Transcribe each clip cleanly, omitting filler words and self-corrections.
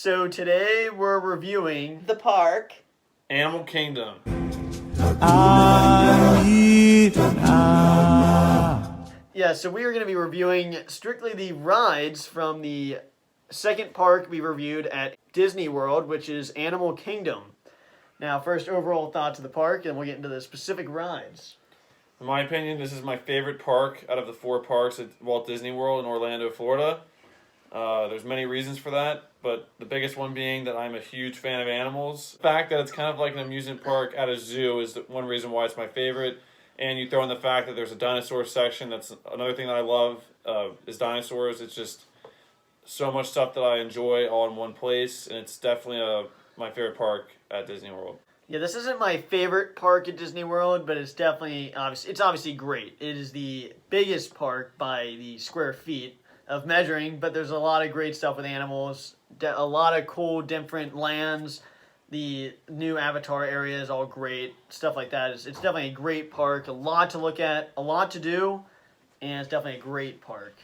So today we're reviewing The park. Animal Kingdom. so we are going to be reviewing strictly the rides from the second park we reviewed at Disney World, which is Animal Kingdom. Now, first overall thoughts of the park, and we'll get into the specific rides. In my opinion, this is my favorite park out of the 4 parks at Walt Disney World in Orlando, Florida. There's many reasons for that, but the biggest one being that I'm a huge fan of animals. The fact that it's kind of like an amusement park at a zoo is one reason why it's my favorite. And you throw in the fact that there's a dinosaur section. That's another thing that I love is dinosaurs. It's just so much stuff that I enjoy all in one place, and it's definitely my favorite park at Disney World. Yeah, this isn't my favorite park at Disney World, but it's definitely obviously great. It is the biggest park by the square feet of measuring, but there's a lot of great stuff with animals, a lot of cool different lands. The new Avatar area is all great, stuff like that. It's definitely a great park, a lot to look at, a lot to do, and it's definitely a great park.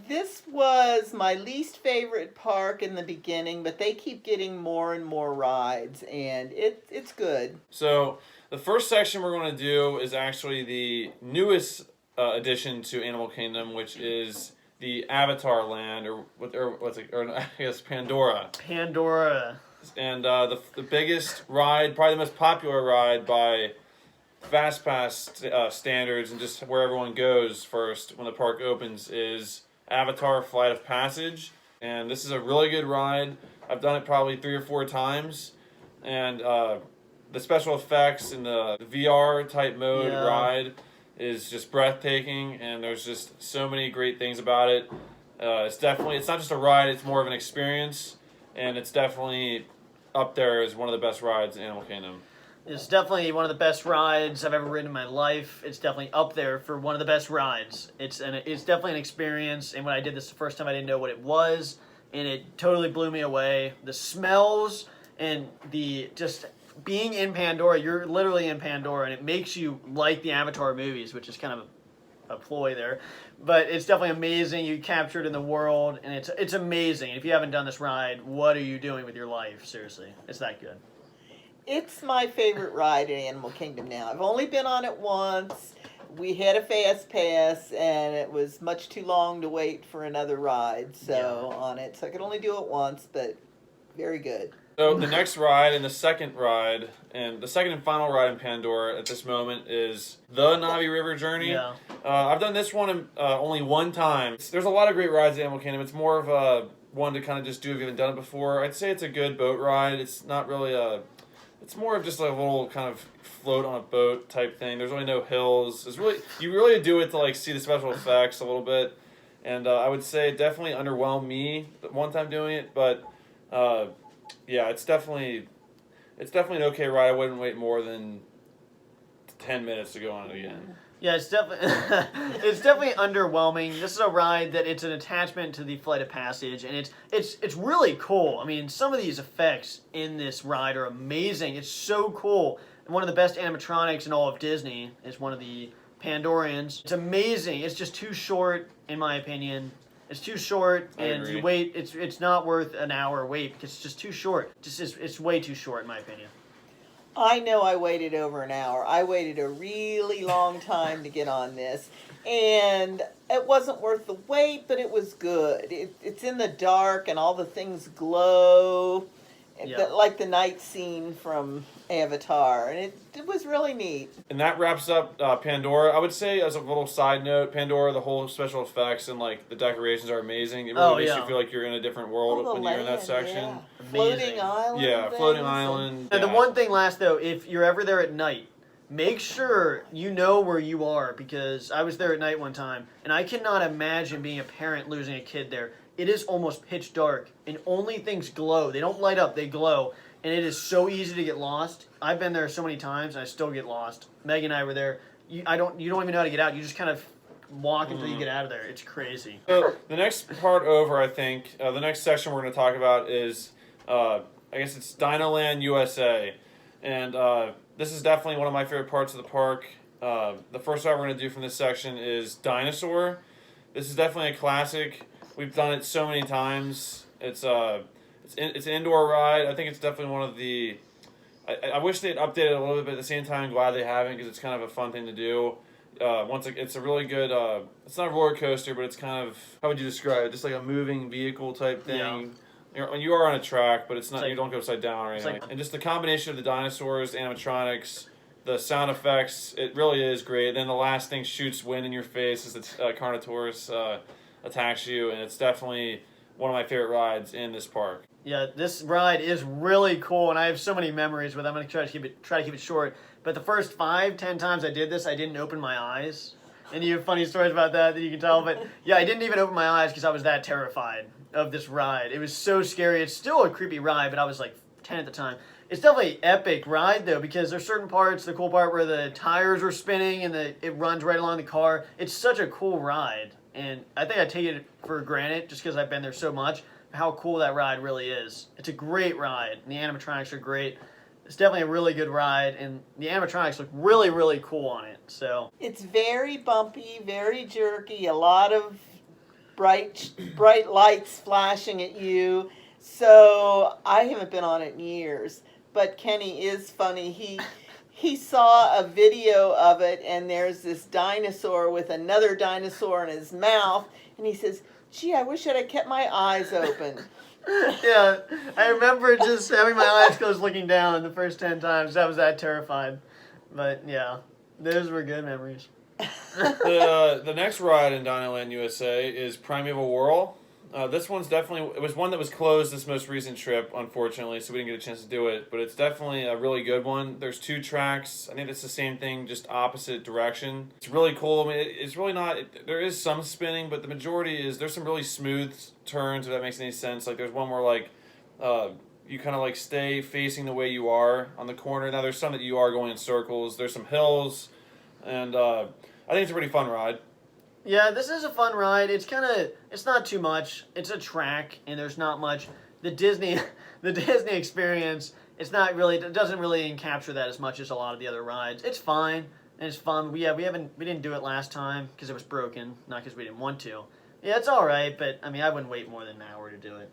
This was my least favorite park in the beginning, but they keep getting more and more rides, and it's good. So the first section we're going to do is actually the newest addition to Animal Kingdom, which is the Avatar Land, or I guess Pandora. Pandora. And the biggest ride, probably the most popular ride by FastPass standards and just where everyone goes first when the park opens, is Avatar Flight of Passage. And this is a really good ride. I've done it probably 3 or 4 times. And the special effects and the VR type mode ride is just breathtaking. And there's just so many great things about it. It's not just a ride, it's more of an experience. And it's definitely up there as one of the best rides in Animal Kingdom. It's definitely one of the best rides I've ever ridden in my life. It's definitely up there for one of the best rides. It's definitely an experience, and when I did this the first time, I didn't know what it was, and it totally blew me away. The smells and just being in Pandora, you're literally in Pandora, and it makes you like the Avatar movies, which is kind of a ploy there, but it's definitely amazing. You captured in the world, and it's amazing. If you haven't done this ride, what are you doing with your life? Seriously, it's that good. It's my favorite ride in Animal Kingdom now. I've only been on it once. We had a fast pass, and it was much too long to wait for another ride on it. So I could only do it once, but very good. So the next ride and the second and final ride in Pandora at this moment is the Na'vi River Journey. Yeah. I've done this one only one time. There's a lot of great rides at Animal Kingdom. It's more of a one to kind of just do if you haven't done it before. I'd say it's a good boat ride. It's not really it's more of just like a little kind of float on a boat type thing. There's really no hills. You really do it to like see the special effects a little bit. And I would say it definitely underwhelmed me one time doing it, but yeah, it's definitely an okay ride. I wouldn't wait more than 10 minutes to go on it again. Yeah, it's definitely underwhelming. This is a ride that it's an attachment to the Flight of Passage, and it's really cool. I mean, some of these effects in this ride are amazing. It's so cool. And one of the best animatronics in all of Disney is one of the Pandorians. It's amazing. It's just too short, in my opinion. It's too short, and you wait. It's not worth an hour wait because it's just too short. It's way too short, in my opinion. I know I waited over an hour. I waited a really long time to get on this, and it wasn't worth the wait, but it was good. It's in the dark, and all the things glow, like the night scene from Avatar, and it was really neat. And that wraps up Pandora. I would say, as a little side note, Pandora, the whole special effects and like the decorations are amazing. It really makes you feel like you're in a different world when you're in that section. Yeah. Floating island. Yeah, floating island. And the one thing last though, if you're ever there at night, make sure you know where you are, because I was there at night one time, and I cannot imagine being a parent losing a kid there. It is almost pitch dark, and only things glow. They don't light up, they glow. And it is so easy to get lost. I've been there so many times, and I still get lost. Meg and I were there. You don't even know how to get out. You just kind of walk until you get out of there. It's crazy. So the next part over, I think, the next section we're going to talk about is, I guess it's Dinoland USA. And this is definitely one of my favorite parts of the park. The first ride we're going to do from this section is Dinosaur. This is definitely a classic. We've done it so many times. It's It's an indoor ride. I think it's definitely one of the. I wish they'd updated it a little bit, but at the same time, I'm glad they haven't because it's kind of a fun thing to do. It's a really good. It's not a roller coaster, but it's kind of, how would you describe it? Just like a moving vehicle type thing. Yeah. You are on a track, but it's not. Like, you don't go upside down or anything. like, and just the combination of the dinosaurs, animatronics, the sound effects, it really is great. Then the last thing shoots wind in your face as the Carnotaurus attacks you, and it's definitely one of my favorite rides in this park. Yeah, this ride is really cool, and I have so many memories with it. I'm going to try to keep it short. But the first 5-10 times I did this, I didn't open my eyes. And you have funny stories about that you can tell. But yeah, I didn't even open my eyes because I was that terrified of this ride. It was so scary. It's still a creepy ride, but I was like 10 at the time. It's definitely an epic ride, though, because there's certain parts, the cool part where the tires are spinning and it runs right along the car. It's such a cool ride. And I think I take it for granted just because I've been there so much, how cool that ride really is. It's a great ride, and the animatronics are great. It's definitely a really good ride, and the animatronics look really, really cool on it. So It's very bumpy, very jerky, a lot of bright lights flashing at you. So I haven't been on it in years, but Kenny is funny. He saw a video of it, and there's this dinosaur with another dinosaur in his mouth, and he says, "Gee, I wish I'd have kept my eyes open." yeah, I remember just having my eyes closed looking down the first 10 times. I was that terrified. But yeah, those were good memories. The next ride in Dinoland USA is Primeval Whirl. This one's definitely, it was one that was closed this most recent trip, unfortunately, so we didn't get a chance to do it, but it's definitely a really good one. There's 2 tracks. I think it's the same thing, just opposite direction. It's really cool. I mean, it's really not, there is some spinning, but the majority is, there's some really smooth turns, if that makes any sense. Like, there's one where, like, you kind of, like, stay facing the way you are on the corner. Now, there's some that you are going in circles. There's some hills, and I think it's a pretty fun ride. Yeah, this is a fun ride. It's not too much. It's a track, and there's not much. The Disney experience, it doesn't really capture that as much as a lot of the other rides. It's fine, and it's fun. We didn't do it last time because it was broken, not because we didn't want to. Yeah, it's all right, but I mean, I wouldn't wait more than an hour to do it.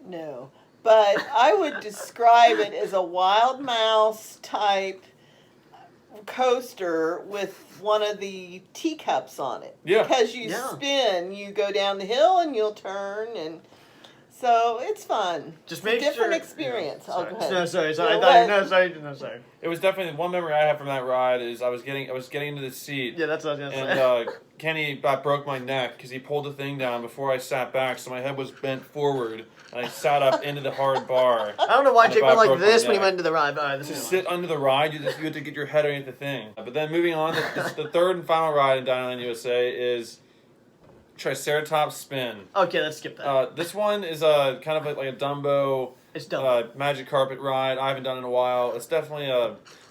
No, but I would describe it as a Wild Mouse type coaster with one of the teacups on it. Yeah. Because you spin, you go down the hill and you'll turn, and so it's fun. Just It's make a different sure- experience. Yeah, Oh, sorry. go ahead. No, sorry. No, sorry. It was definitely one memory I have from that ride is I was getting into the seat. Yeah, that's what I was gonna And say. Kenny about broke my neck because he pulled the thing down before I sat back, so my head was bent forward, and I sat up into the hard bar. I don't know why And Jake about went like broke my this when he neck. went into the ride. All right, this To is sit under the ride, you had to get your head underneath the thing. But then moving on, the third and final ride in Dinoland USA is Triceratops Spin. okay. Let's skip that. This one is kind of like a Dumbo It's dumb. magic carpet ride. I haven't done it in a while. It's definitely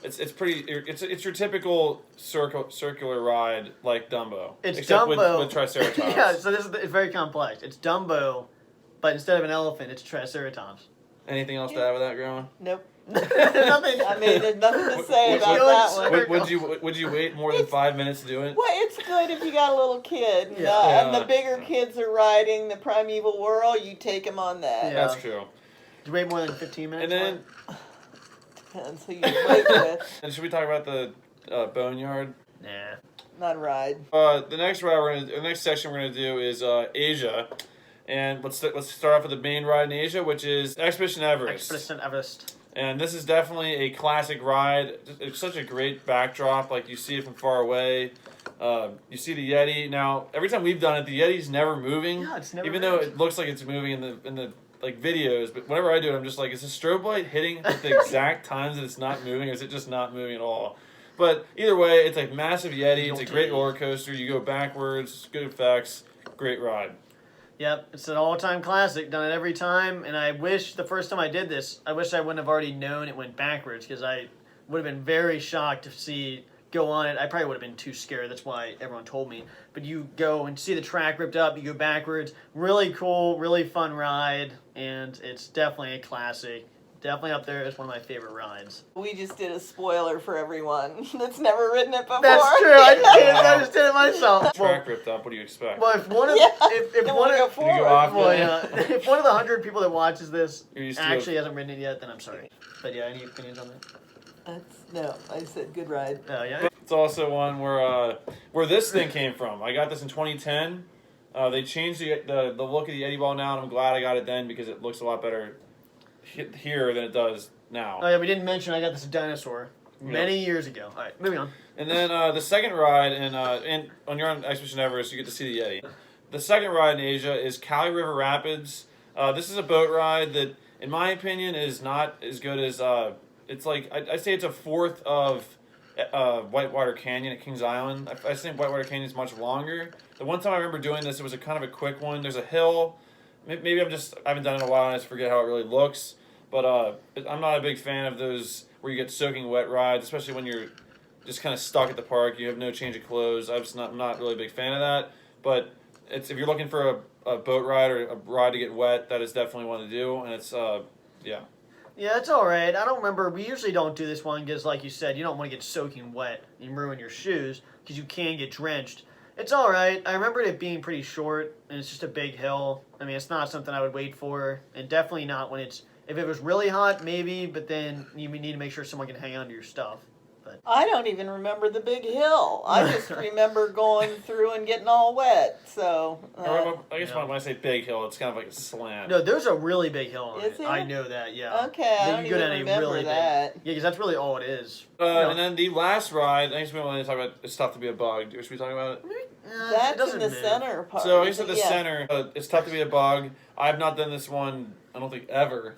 it's your typical circular ride like Dumbo. It's except Dumbo with Triceratops. yeah, so it's very complex. It's Dumbo, but instead of an elephant, it's Triceratops. Anything else to add with that, Grandma? Nope. Nothing. I mean, there's nothing to say Would- about would- that one. would- Would you wait more than 5 minutes to do it? Well, it's good if you got a little kid. And, Yeah. and the bigger kids are riding the Primeval Whirl, you take them on that. Yeah. That's true. Did you wait more than 15 minutes? And then, for it? Depends who you wait with. and should we talk about the Boneyard? Nah. Not a ride. The next section we're gonna do is Asia, and let's start off with the main ride in Asia, which is Expedition Everest. Expedition Everest. And this is definitely a classic ride. It's such a great backdrop. Like, you see it from far away. You see the Yeti. Now, every time we've done it, the Yeti's never moving. Yeah, it's never even though moved. it looks like it's moving in the like videos. But whenever I do it, I'm just like, is the strobe light hitting at the exact times that it's not moving, or is it just not moving at all? But either way, it's a massive Yeti. It's a great roller coaster. You go backwards, good effects, great ride. Yep, it's an all-time classic. Done it every time, and I wish the first time I did this, I wish I wouldn't have already known it went backwards because I would have been very shocked to go on it. I probably would have been too scared. That's why everyone told me. But you go and see the track ripped up. You go backwards. Really cool, really fun ride, and it's definitely a classic. definitely up there as one of my favorite rides. We just did a spoiler for everyone that's never ridden it before. That's true. I just did it myself. Track ripped up. What do you expect? Well, if one of Yeah, if don't one wanna go of Can you go forward. off? well, yeah, if one of the 100 people that watches this You're used to actually hasn't ridden it yet, then I'm sorry. But yeah, any opinions on that? No, I said good ride. Oh yeah. It's also one where this thing came from. I got this in 2010. They changed the look of the Eddie Ball now, and I'm glad I got it then because it looks a lot better here than it does now. Oh yeah, we didn't mention I got this dinosaur many years ago. All right, moving on. And then the second ride, and when you're on Expedition Everest, you get to see the Yeti. The second ride in Asia is Kali River Rapids. This is a boat ride that, in my opinion, is not as good as it's like I'd say it's a fourth of Whitewater Canyon at Kings Island. I think Whitewater Canyon is much longer. The one time I remember doing this, it was a kind of a quick one. There's a hill. Maybe I haven't done it in a while and I just forget how it really looks. But I'm not a big fan of those where you get soaking wet rides, especially when you're just kind of stuck at the park. You have no change of clothes. I'm not really a big fan of that. But if you're looking for a boat ride or a ride to get wet, that is definitely one to do. And it's yeah. Yeah, it's all right. I don't remember. We usually don't do this one because, like you said, you don't want to get soaking wet and ruin your shoes because you can get drenched. It's all right. I remember it being pretty short, and it's just a big hill. I mean, it's not something I would wait for, and definitely not when it's... If it was really hot, maybe, but then you need to make sure someone can hang on to your stuff. But I don't even remember the big hill. I just remember going through and getting all wet. So I guess when I say big hill, it's kind of like a slant. no, there's a really big hill on Is it. it? I know that, yeah. okay, I Then don't you go even down a remember really that. Yeah, because that's really all it is. And then the last ride, I guess we want to talk about It's Tough to Be a Bug. Should we talk about it? It That's in doesn't the move. center part. So I guess at the yeah. center, It's Tough to Be a Bug. I've not done this one, I don't think, ever.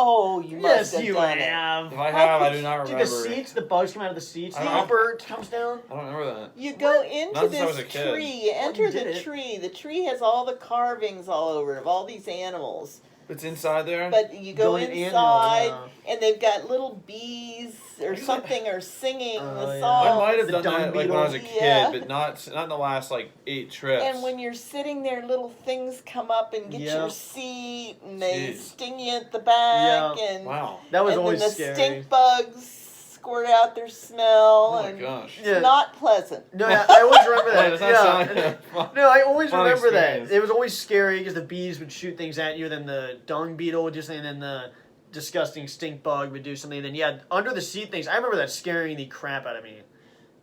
Oh, you Yes, must have you done it. have. If I How have, I could do not Dude, remember. the seats, the bugs come out of the seats, I the don't know. bird comes down. I don't remember that. You go into Not since I was this a kid. tree. You enter you did the it. tree. The tree has all the carvings all over it of all these animals. It's inside there? But you go Going in, inside, yeah. and they've got little bees or something are singing Oh, the yeah. song. I might have The done dung that like when I was a beetle. kid, Yeah. but not in the last like 8 trips. And when you're sitting there, little things come up and get your Yep. seat, and they Jeez. sting you at the back, Yeah. and Wow. That was and always then the scary. stink bugs squirt out their smell, Oh my and gosh. Yeah. it's not pleasant. No, I always remember Wait, that. does that Yeah. sound like a fun- No, I always fun remember experience? that. It was always scary because the bees would shoot things at you, then the dung beetle would do something, and then the disgusting stink bug would do something. Then yeah, under the seat things. I remember that scaring the crap out of me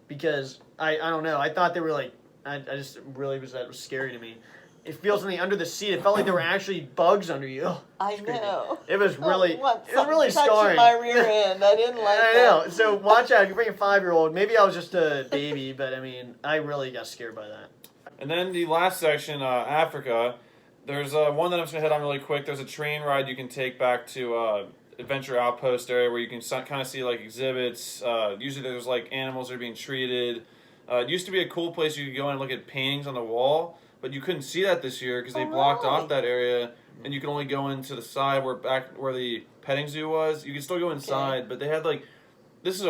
because I don't know. I thought they were like I just really was that was scary to me. It feels something under the seat. It felt like there were actually bugs under you. Ugh, I creepy. know. It was really Oh, what? it was really Something touching scarring. my rear end. I didn't like I that. know. So watch out. If you bring a 5-year-old, maybe I was just a baby, but I mean, I really got scared by that. And then the last section, Africa, there's one that I'm just going to hit on really quick. There's a train ride you can take back to Adventure Outpost area where you can kind of see like exhibits. Usually there's like animals that are being treated. It used to be a cool place you could go and look at paintings on the wall, but you couldn't see that this year because they Oh, blocked really? off that area, and you could only go into the side where the petting zoo was. You could still go inside, but they had like it's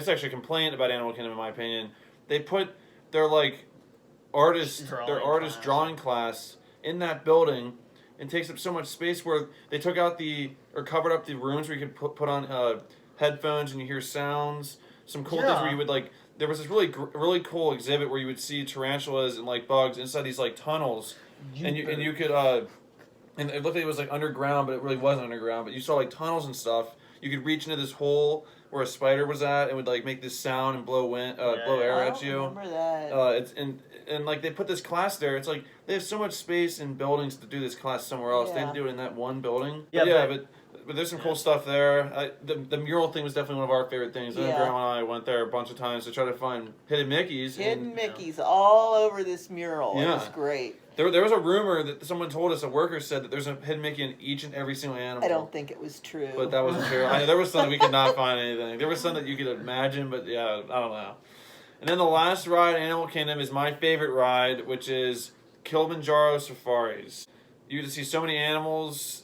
actually a complaint about Animal Kingdom in my opinion. They put their like drawing class in that building and takes up so much space where they took out covered up the rooms where you could put on headphones and you hear sounds. Some cool things where you would like. There was this really cool exhibit where you would see tarantulas and like bugs inside these like tunnels, and you could and it looked like it was like underground, but it really wasn't underground. But you saw like tunnels and stuff. You could reach into this hole where a spider was at and would like make this sound and blow air I at don't you. remember that. It's and like they put this class there. It's like they have so much space and buildings to do this class somewhere else. They Yeah. didn't do it in that one building. Yeah, But there's some cool stuff there. The mural thing was definitely one of our favorite things. I know Yeah. Grandma and I went there a bunch of times to try to find hidden Mickeys. Hidden and Mickeys all over this mural. It Yeah. was great. there was a rumor that someone told us, a worker said that there's a hidden Mickey in each and every single animal. I don't think it was true. But that wasn't true. There was some that we could not find anything. There was some that you could imagine, but yeah, I don't know. And then the last ride in Animal Kingdom is my favorite ride, which is Kilimanjaro Safaris. You get to see so many animals,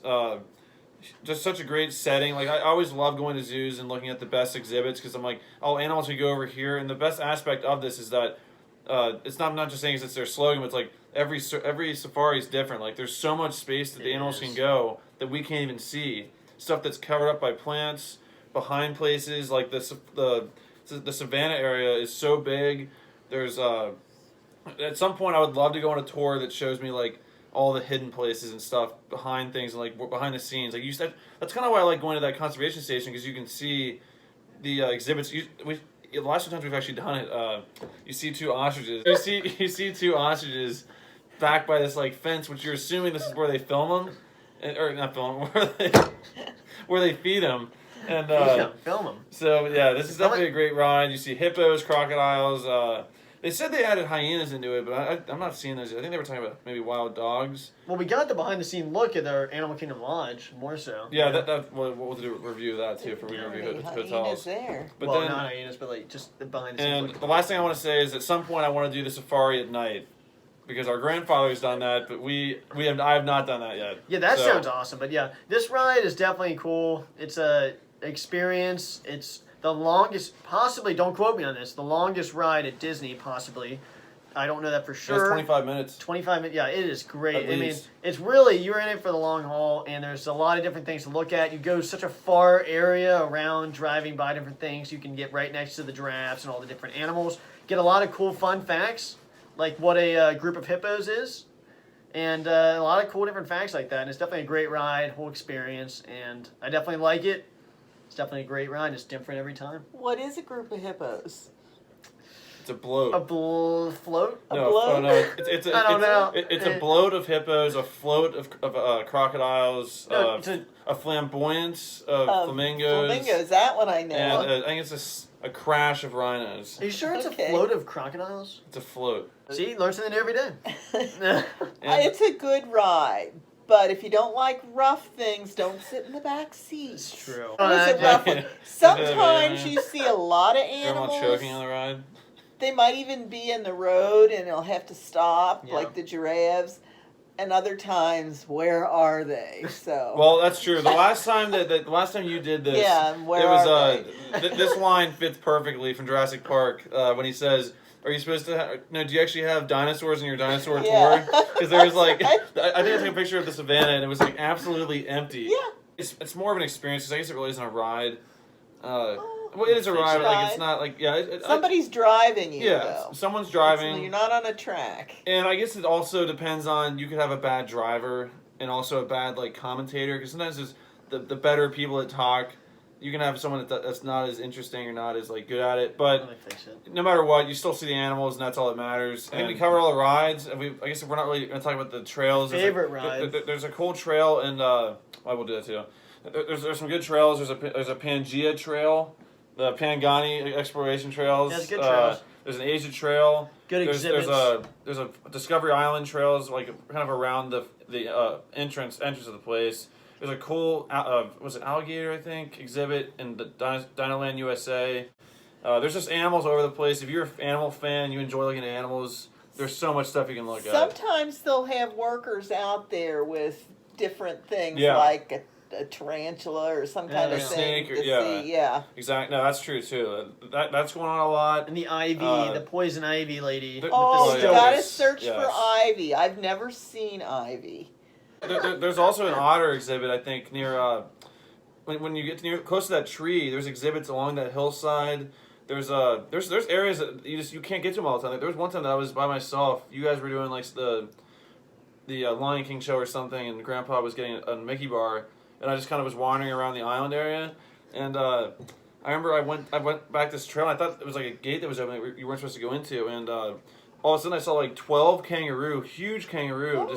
just such a great setting. Like I always love going to zoos and looking at the best exhibits because I'm like, oh, animals can go over here. And the best aspect of this is that it's not just saying it's their slogan, but it's like every safari is different. Like there's so much space that the animals can go that we can't even see. stuff that's covered up by plants behind places like the savannah area is so big. There's at some point I would love to go on a tour that shows me like all the hidden places and stuff behind things and like behind the scenes. Like you said, that's kind of why I like going to that conservation station, because you can see the exhibits. The last few times we've actually done it, you see two ostriches. You see two ostriches back by this like fence, which you're assuming this is where they film them, or not film them, where they feed them. And film them. so yeah, this is definitely a great ride. You see hippos, crocodiles. They said they added hyenas into it, but I'm not seeing those. I think they were talking about maybe wild dogs. Well, we got the behind-the-scene look at their Animal Kingdom Lodge, more so. Yeah, we'll do a review of that too for we review hotels. There. But well, then, not hyenas, but like just the behind-the-scenes and look. the last thing I want to say is at some point I want to do the safari at night, because our grandfather's done that, but I have not done that yet. Yeah, that So- sounds awesome. But yeah, this ride is definitely cool. It's a experience. It's the longest, possibly, don't quote me on this, the longest ride at Disney, possibly. I don't know that for It's sure. 25 minutes. 25 minutes. Yeah, it is great. At I mean, least. it's really, you're in it for the long haul, and there's a lot of different things to look at. You go such a far area around driving by different things. You can get right next to the giraffes and all the different animals. Get a lot of cool, fun facts, like what a group of hippos is, and a lot of cool different facts like that. And it's definitely a great ride, whole experience, and I definitely like it. It's definitely a great ride. It's different every time. What is a group of hippos? It's a bloat. A float? A no, bloat? oh, no, it's a, I don't know. It's a bloat of hippos, a float of crocodiles, No, it's a- a flamboyance of flamingos, Flamingos, that one I know. and I think it's a crash of rhinos. Are you sure it's Okay. a float of crocodiles? It's a float. See, learn something new every day. It's a good ride, but if you don't like rough things, don't sit in the back seat. It's true. It was a rough one. Sometimes you see a lot of Grandma animals. choking on the ride. They might even be in the road and they'll have to stop, Yeah. like the giraffes. And other times, where are they? So Well, that's true. The last time the last time you did this, Yeah, and where it was are this line fits perfectly from Jurassic Park when he says, "Are you supposed to? No, do you actually have dinosaurs in your dinosaur Yeah. tour?" Because there was like, Right. I think I took a picture of the savannah and it was like absolutely empty. yeah. It's more of an experience. 'Cause I guess it really isn't a ride. Oh, Well, it is a ride, but like it's Ride. not like Somebody's driving you. yeah, though. someone's You're driving. not on a track. And I guess it also depends on, you could have a bad driver and also a bad like commentator, because sometimes there's the better people that talk. You can have someone that's not as interesting or not as like good at it, but Let me fix it. no matter what, you still see the animals, and that's all that matters. I think we cover all the rides, and I guess we're not really going to talk about the trails. Favorite ride. There's a cool trail, and I will do that too. There's some good trails. There's a Pangea trail, the Pangani exploration trails. That's good trails. There's an Asia trail. Good There's a Discovery Island trails, like kind of around the entrance of the place. There's a cool was it alligator, I think, exhibit in the Dinoland USA. There's just animals all over the place. If you're an animal fan and you enjoy looking at animals, there's so much stuff you can look at. Sometimes they'll have workers out there with different things, Yeah. like a tarantula or some kind Yeah. of thing Snake or- to yeah. see. Yeah. Exactly. No, that's true too. That's going on a lot. And the ivy, Uh, the poison ivy lady. there- with Oh, the you yeah. gotta Yes, search for yes. ivy. I've never seen ivy. There's also an otter exhibit, I think, near when you get close to that tree. There's exhibits along that hillside. There's areas that you can't get to them all the time. Like, there was one time that I was by myself. You guys were doing like the Lion King show or something, and Grandpa was getting a Mickey bar, and I just kind of was wandering around the island area, and I remember I went back this trail. And I thought it was like a gate that was open that you weren't supposed to go into, and all of a sudden I saw like 12 kangaroo, huge kangaroo, Ooh,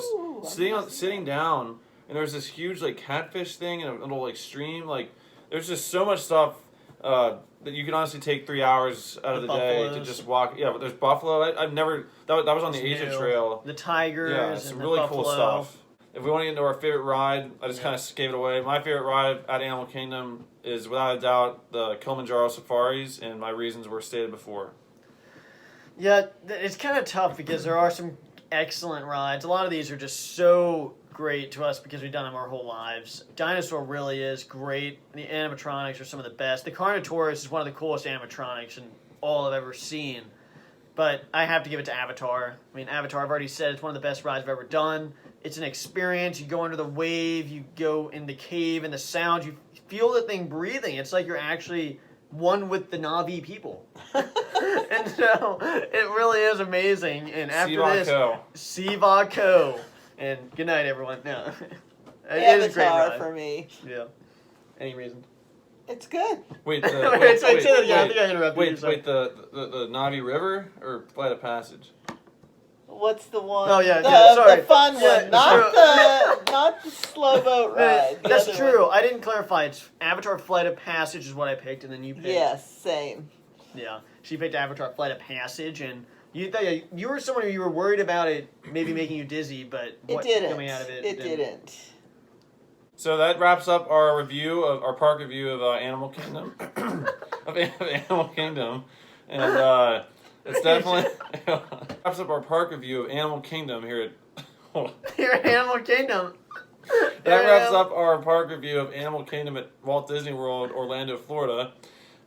just I've sitting down, and there was this huge like catfish thing and a little like stream. Like there's just so much stuff that you can honestly take 3 hours out of the day to buffaloes. just walk. Yeah, but there's buffalo. I've never that was on the It's Asia new. Trail. The tigers Yeah, and some the really buffalo. cool stuff. If we want to get into our favorite ride, I just Yeah. kind of gave it away. My favorite ride at Animal Kingdom is without a doubt the Kilimanjaro Safaris, and my reasons were stated before. Yeah, it's kind of tough because there are some excellent rides. A lot of these are just so great to us because we've done them our whole lives. Dinosaur really is great. The animatronics are some of the best. The Carnotaurus is one of the coolest animatronics in all I've ever seen. But I have to give it to Avatar. I mean, Avatar, I've already said it's one of the best rides I've ever done. It's an experience. You go under the wave, you go in the cave, and the sound, you feel the thing breathing. It's like you're actually one with the Na'vi people. And so it really is amazing. And after this, Siva Ko. And good night, everyone. No. It is a great Avatar ride. for me. Yeah. Any reason? It's good. Wait, Wait, say that again. I think I interrupted you. Wait, the Na'vi River or Flight of Passage? What's the one? Oh, yeah, the, yeah, sorry. the fun Yeah, one, not the slow boat ride. the That's other true. one. I didn't clarify. It's Avatar Flight of Passage is what I picked, and then you picked. Yes, same. Yeah, she picked Avatar Flight of Passage, and you were someone who you were worried about it maybe making you dizzy, but It what didn't. coming out of it? It didn't. So that wraps up our review of our park review of Animal Kingdom, of Animal Kingdom, and it's definitely wraps up our park review of Animal Kingdom here at. Here at Animal Kingdom. That wraps up our park review of Animal Kingdom at Walt Disney World, Orlando, Florida.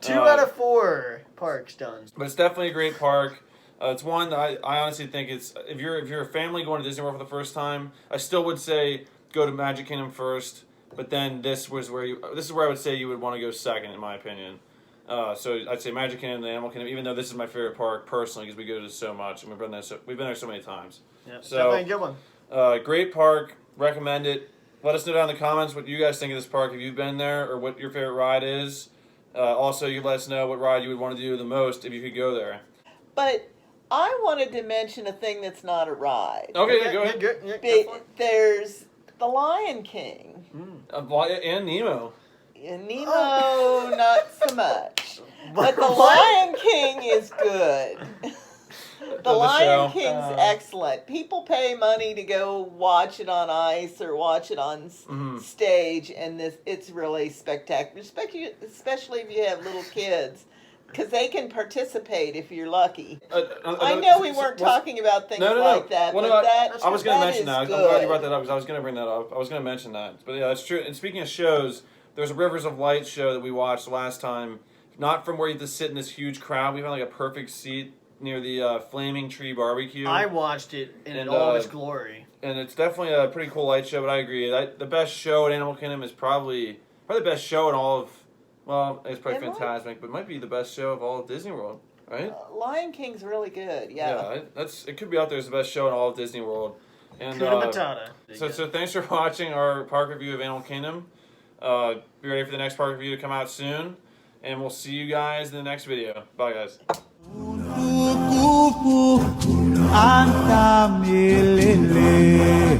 2 out of 4 parks done. But it's definitely a great park. It's one that I honestly think it's if you're a family going to Disney World for the first time, I still would say go to Magic Kingdom first. But then this is where I would say you would want to go second, in my opinion. So I'd say Magic Kingdom and Animal Kingdom, even though this is my favorite park personally because we go to so much and we've been there so many times. Yeah, So definitely a good one. Great park, recommend it. Let us know down in the comments what you guys think of this park. If you've been there or what your favorite ride is. Also, you let us know what ride you would want to do the most if you could go there. But I wanted to mention a thing that's not a ride. Okay, go ahead. Good. Yeah, go for it. There's The Lion King. And Nemo. And Nemo, not so much. But The Lion King is good. The Lion show. King's excellent. People pay money to go watch it on ice or watch it on stage, and it's really spectacular, especially if you have little kids, because they can participate if you're lucky. I know we weren't talking about things like that, Well, but I was going to mention is that. I'm good. glad you brought that up because I was going to bring that up. I was going to mention that. But yeah, that's true. And speaking of shows, there's a Rivers of Light show that we watched last time. Not from where you have to sit in this huge crowd. We found like a perfect seat near the Flaming Tree Barbecue. I watched it in all of its glory. And it's definitely a pretty cool light show, but I agree. The best show at Animal Kingdom is probably the best show in all of, well, it's probably Fantasmic, but it might be the best show of all of Disney World, right? Lion King's really good, yeah. It could be out there as the best show in all of Disney World. And Hakuna Matata. so thanks for watching our park review of Animal Kingdom. Be ready for the next park review to come out soon, and we'll see you guys in the next video. Bye, guys. Anta milele,